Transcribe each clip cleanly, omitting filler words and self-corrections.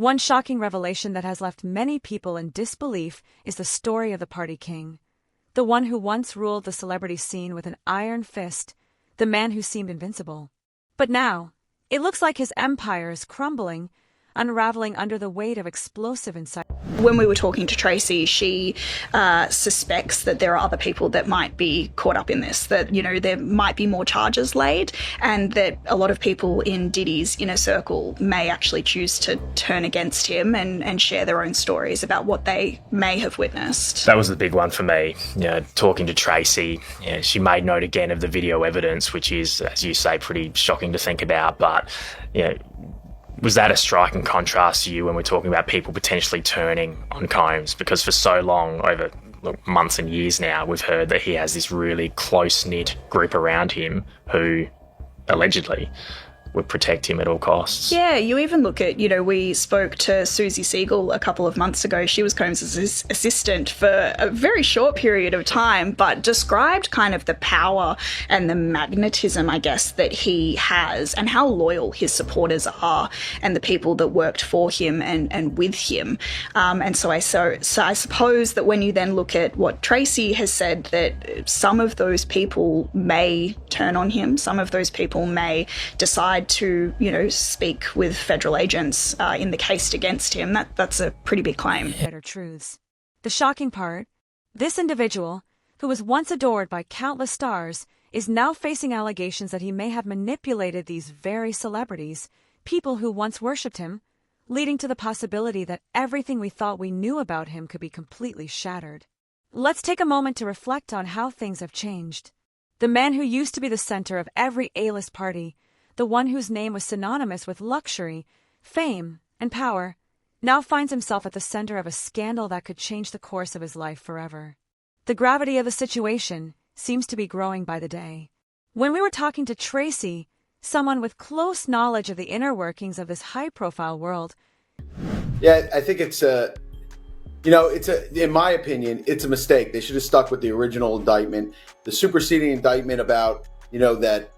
One shocking revelation that has left many people in disbelief is the story of the party king. The one who once ruled the celebrity scene with an iron fist, the man who seemed invincible. But now, it looks like his empire is crumbling, unraveling under the weight of explosive insight. When we were talking to Tracy, she suspects that there are other people that might be caught up in this, that, you know, there might be more charges laid, and that a lot of people in Diddy's inner circle may actually choose to turn against him and share their own stories about what they may have witnessed. That was the big one for me. You know, talking to Tracy, you know, she made note again of the video evidence, which is, as you say, pretty shocking to think about, but, you know, was that a striking contrast to you when we're talking about people potentially turning on Combs? Because for so long, over months and years now, we've heard that he has this really close-knit group around him who, allegedly, would protect him at all costs. Yeah, you even look at, you know, we spoke to Susie Siegel a couple of months ago. She was Combs' assistant for a very short period of time, but described kind of the power and the magnetism, I guess, that he has and how loyal his supporters are and the people that worked for him and with him. And so I suppose that when you then look at what Tracy has said, that some of those people may turn on him, some of those people may decide to, you know, speak with federal agents in the case against him. That's a pretty big claim. Better truths. The shocking part, this individual, who was once adored by countless stars, is now facing allegations that he may have manipulated these very celebrities, people who once worshipped him, leading to the possibility that everything we thought we knew about him could be completely shattered. Let's take a moment to reflect on how things have changed. The man who used to be the center of every A-list party, the one whose name was synonymous with luxury, fame, and power, now finds himself at the center of a scandal that could change the course of his life forever. The gravity of the situation seems to be growing by the day. When we were talking to Tracy, someone with close knowledge of the inner workings of this high-profile world. Yeah, I think it's in my opinion, it's a mistake. They should have stuck with the original indictment, the superseding indictment about, you know, that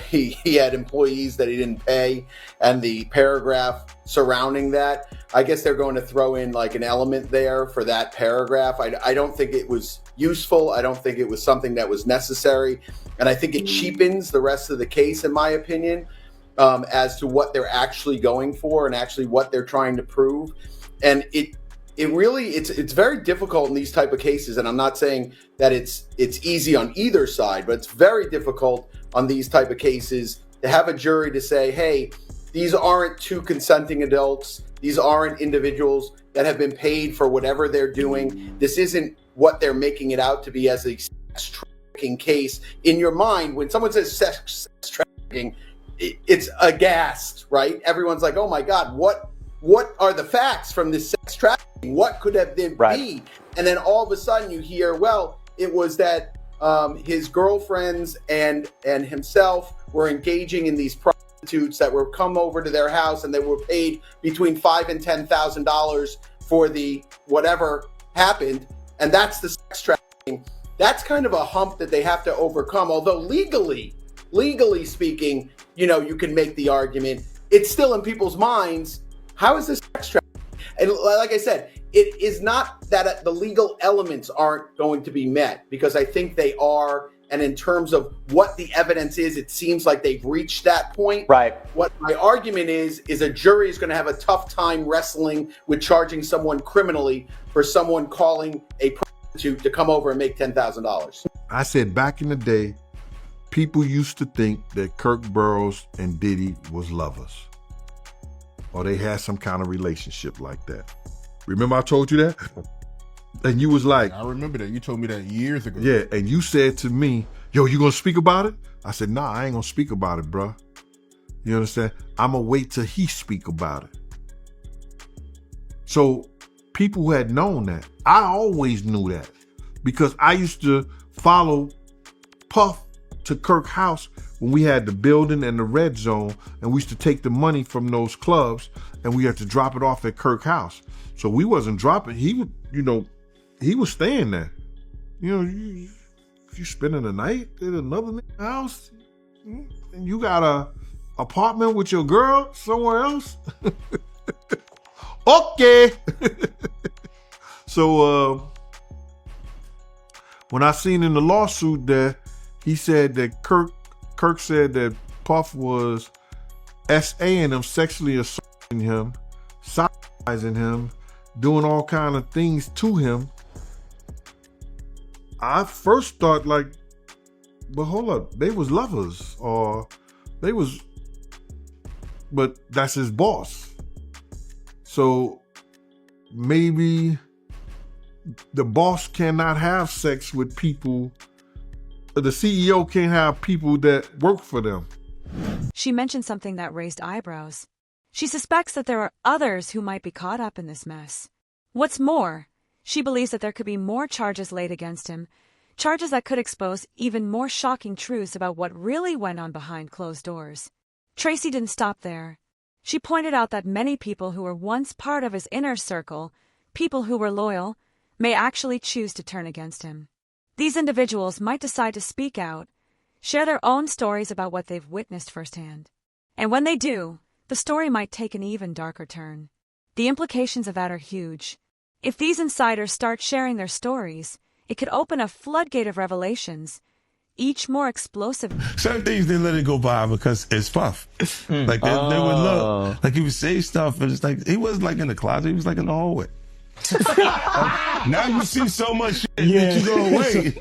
he had employees that he didn't pay, and the paragraph surrounding that. I guess they're going to throw in like an element there for that paragraph. I don't think it was useful. I don't think it was something that was necessary. And I think it cheapens the rest of the case, in my opinion, as to what they're actually going for and actually what they're trying to prove. And it's very difficult in these type of cases. And I'm not saying that it's easy on either side, but it's very difficult on these type of cases to have a jury to say, hey, these aren't two consenting adults. These aren't individuals that have been paid for whatever they're doing. This isn't what they're making it out to be as a sex trafficking case. In your mind, when someone says sex trafficking, it's aghast, right? Everyone's like, oh my God, what are the facts from this sex trafficking? What could have been be? And then all of a sudden you hear, well, it was that his girlfriends and himself were engaging in these prostitutes that were come over to their house, and they were paid between $5,000 and $10,000 for the whatever happened, and that's the sex trafficking. That's kind of a hump that they have to overcome. Although legally speaking, you know, you can make the argument. It's still in people's minds. How is this sex trafficking? And like I said, it is not that the legal elements aren't going to be met, because I think they are. And in terms of what the evidence is, it seems like they've reached that point. Right. What my argument is a jury is going to have a tough time wrestling with charging someone criminally for someone calling a prostitute to come over and make $10,000. I said back in the day, people used to think that Kirk Burroughs and Diddy was lovers, or they had some kind of relationship like that. Remember I told you that? And you was like... I remember that. You told me that years ago. Yeah, and you said to me, yo, you gonna speak about it? I said, nah, I ain't gonna speak about it, bro. You understand? I'm gonna wait till he speak about it. So people who had known that, I always knew that, because I used to follow Puff to Kirk's house when we had the building and the red zone, and we used to take the money from those clubs and we had to drop it off at Kirk's house. So we wasn't dropping. He would, you know, he was staying there. You know, if you spending the night at another house and you got a apartment with your girl somewhere else, Okay. So when I seen in the lawsuit that he said that Kirk said that Puff was SAing him, sexually assaulting him, sodomizing him, doing all kind of things to him, I first thought like, but hold up, they was lovers, or they was, but that's his boss. So maybe the boss cannot have sex with people, the CEO can't have people that work for them. She mentioned something that raised eyebrows. She suspects that there are others who might be caught up in this mess. What's more, she believes that there could be more charges laid against him, charges that could expose even more shocking truths about what really went on behind closed doors. Tracy didn't stop there. She pointed out that many people who were once part of his inner circle, people who were loyal, may actually choose to turn against him. These individuals might decide to speak out, share their own stories about what they've witnessed firsthand. And when they do, the story might take an even darker turn. The implications of that are huge. If these insiders start sharing their stories, it could open a floodgate of revelations, each more explosive. Certain things they let it go by because it's Puff. Like they would look, like he would say stuff, and it's like he wasn't like in the closet, he was like in the hallway. Now you see so much shit that you go, wait.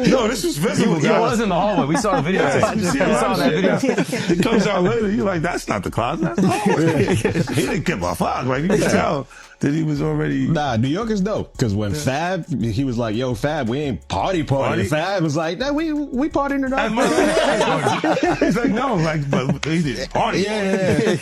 No, this was visible. He was in the hallway. We saw the video. You saw that video. It comes out later. You're like, that's not the closet. That's the hallway. He didn't give a fuck. Like you can tell that he was already. Nah, New Yorkers know. Because when Fab, he was like, "Yo, Fab, we ain't party. Fab was like, "Nah, we partying tonight." He's like, no, like, but he did party. Yeah.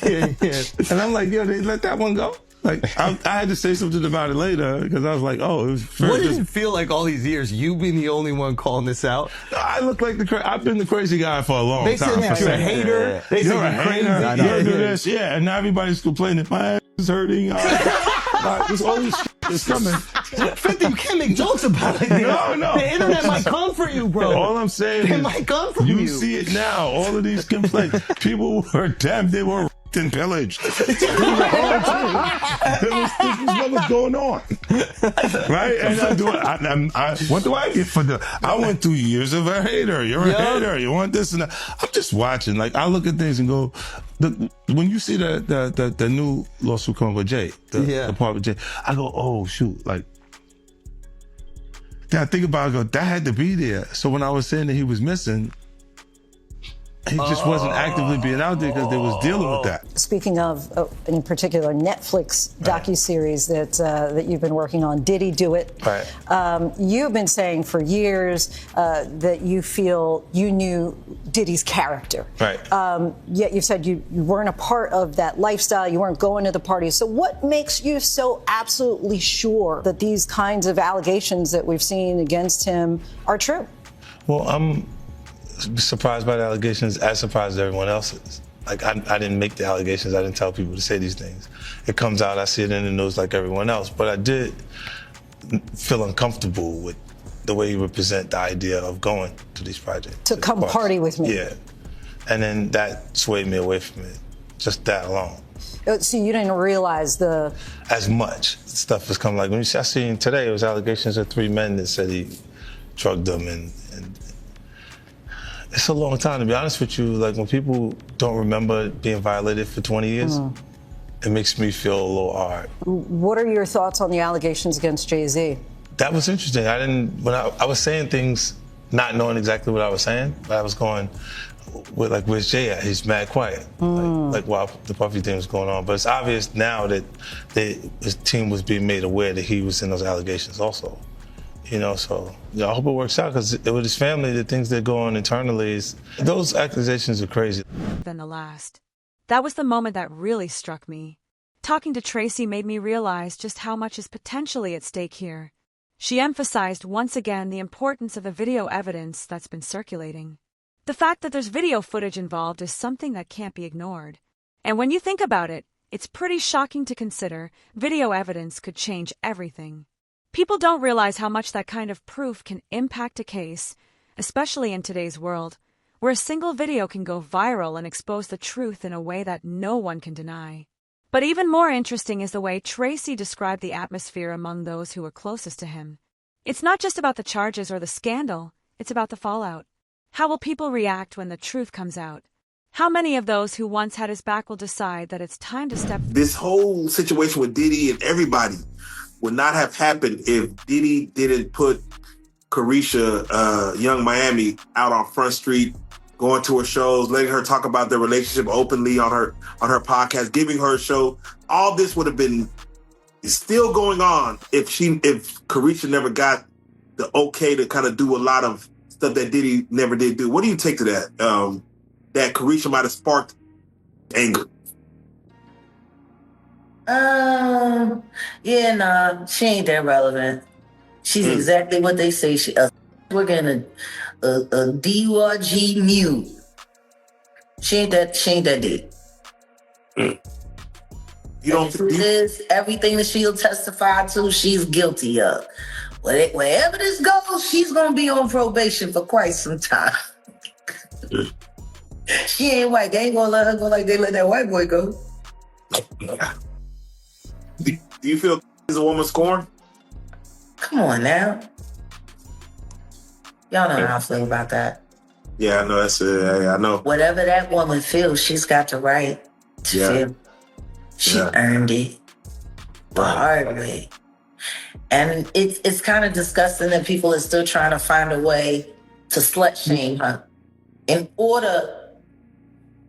And I'm like, yo, they let that one go. Like, I had to say something about it later because I was like, oh, it was. What did it feel like all these years? You being the only one calling this out? I look like I've been the crazy guy for a long time. They said you're a hater. They said you're crazy. You're do this, yeah. And now everybody's complaining. My ass is hurting. This all this shit is coming. 50, you can't make jokes about it. No. The internet might come for you, bro. All I'm saying is, it might come from you see it now. All of these complaints. People were damn, they were and pillaged. This was what was going on, right? And what do I get for I went through years of a hater. You're a hater. You want this and that. I'm just watching. Like I look at things and go, when you see the new lawsuit coming with Jay, the part with Jay, I go, oh shoot, like. Then I think about it, I go, that had to be there. So when I was saying that he was missing, he just wasn't actively being out there because they was dealing with that. Speaking of, in particular, Netflix docuseries that you've been working on, Diddy Do It. Right. You've been saying for years that you feel you knew Diddy's character. Right. Yet you've said you weren't a part of that lifestyle, you weren't going to the parties. So what makes you so absolutely sure that these kinds of allegations that we've seen against him are true? Well, I'm surprised by the allegations, as surprised as everyone else is. Like, I didn't make the allegations. I didn't tell people to say these things. It comes out, I see it in the news like everyone else. But I did feel uncomfortable with the way he would present the idea of going to these projects. To come party with me. Yeah. And then that swayed me away from it. Just that alone. So you didn't realize as much stuff has come. Like, when I seen today, it was allegations of 3 men that said he drugged them and it's a long time, to be honest with you. Like, when people don't remember being violated for 20 years, it makes me feel a little hard. What are your thoughts on the allegations against Jay-Z? That was interesting. When I was saying things, not knowing exactly what I was saying, but I was going, where's Jay at? He's mad quiet. Like while the Puffy thing was going on. But it's obvious now that his team was being made aware that he was in those allegations also. You know, so I hope it works out because with his family, the things that go on internally, those accusations are crazy. Than the last. That was the moment that really struck me. Talking to Tracy made me realize just how much is potentially at stake here. She emphasized once again the importance of the video evidence that's been circulating. The fact that there's video footage involved is something that can't be ignored. And when you think about it, it's pretty shocking to consider video evidence could change everything. People don't realize how much that kind of proof can impact a case, especially in today's world, where a single video can go viral and expose the truth in a way that no one can deny. But even more interesting is the way Tracy described the atmosphere among those who were closest to him. It's not just about the charges or the scandal, it's about the fallout. How will people react when the truth comes out? How many of those who once had his back will decide that it's time to step... This whole situation with Diddy and everybody would not have happened if Diddy didn't put Carisha, Young Miami, out on Front Street, going to her shows, letting her talk about their relationship openly on her podcast, giving her a show. All this would have been still going on if Carisha never got the okay to kind of do a lot of stuff that Diddy never did do. What do you take to that? That Carisha might have sparked anger. Yeah, nah, she ain't that relevant. She's exactly what they say she is. We're getting a DYG mute. She ain't that deep. You don't this everything that she'll testify to, she's guilty of. Wherever this goes, she's gonna be on probation for quite some time. She ain't white. They ain't gonna let her go like they let that white boy go. Do you feel is a woman scorned? Come on now. Y'all know how I feel about that. Yeah, I know. That's I know. Whatever that woman feels, she's got the right to feel. She earned it the hard way. And it's kind of disgusting that people are still trying to find a way to slut shame her. In order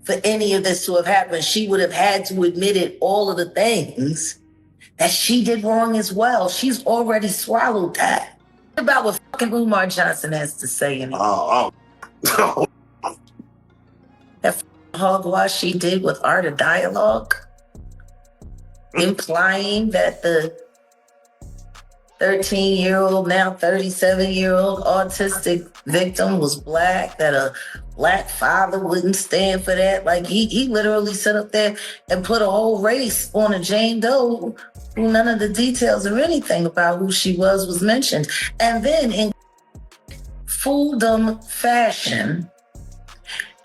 for any of this to have happened, she would have had to admit it, all of the things that she did wrong as well. She's already swallowed that. What about what fucking Umar Johnson has to say in it? That hogwash she did with Art of Dialogue, implying that the 13-year-old, now 37-year-old autistic victim was black, that a black father wouldn't stand for that. Like he literally sat up there and put a whole race on a Jane Doe who none of the details or anything about who she was mentioned. And then in fooldom fashion,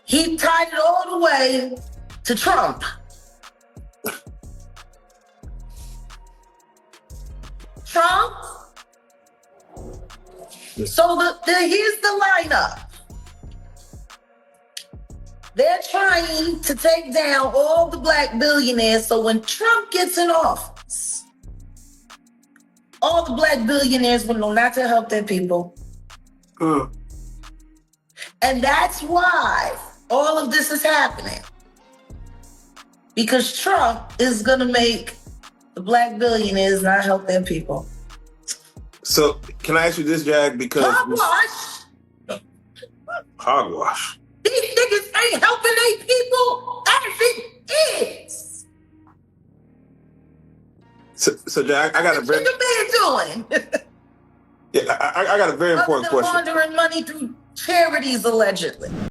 he tied it all the way to Trump. Trump. So here's the lineup. They're trying to take down all the black billionaires, so when Trump gets in office, all the black billionaires will know not to help their people. And that's why all of this is happening. Because Trump is going to make the black billionaires not help their people. So, can I ask you this, Jag? Because hogwash. These niggas ain't helping their people as it is. So Jag, I got a very... What the man doing? I got a very important question. Laundering money through charities, allegedly.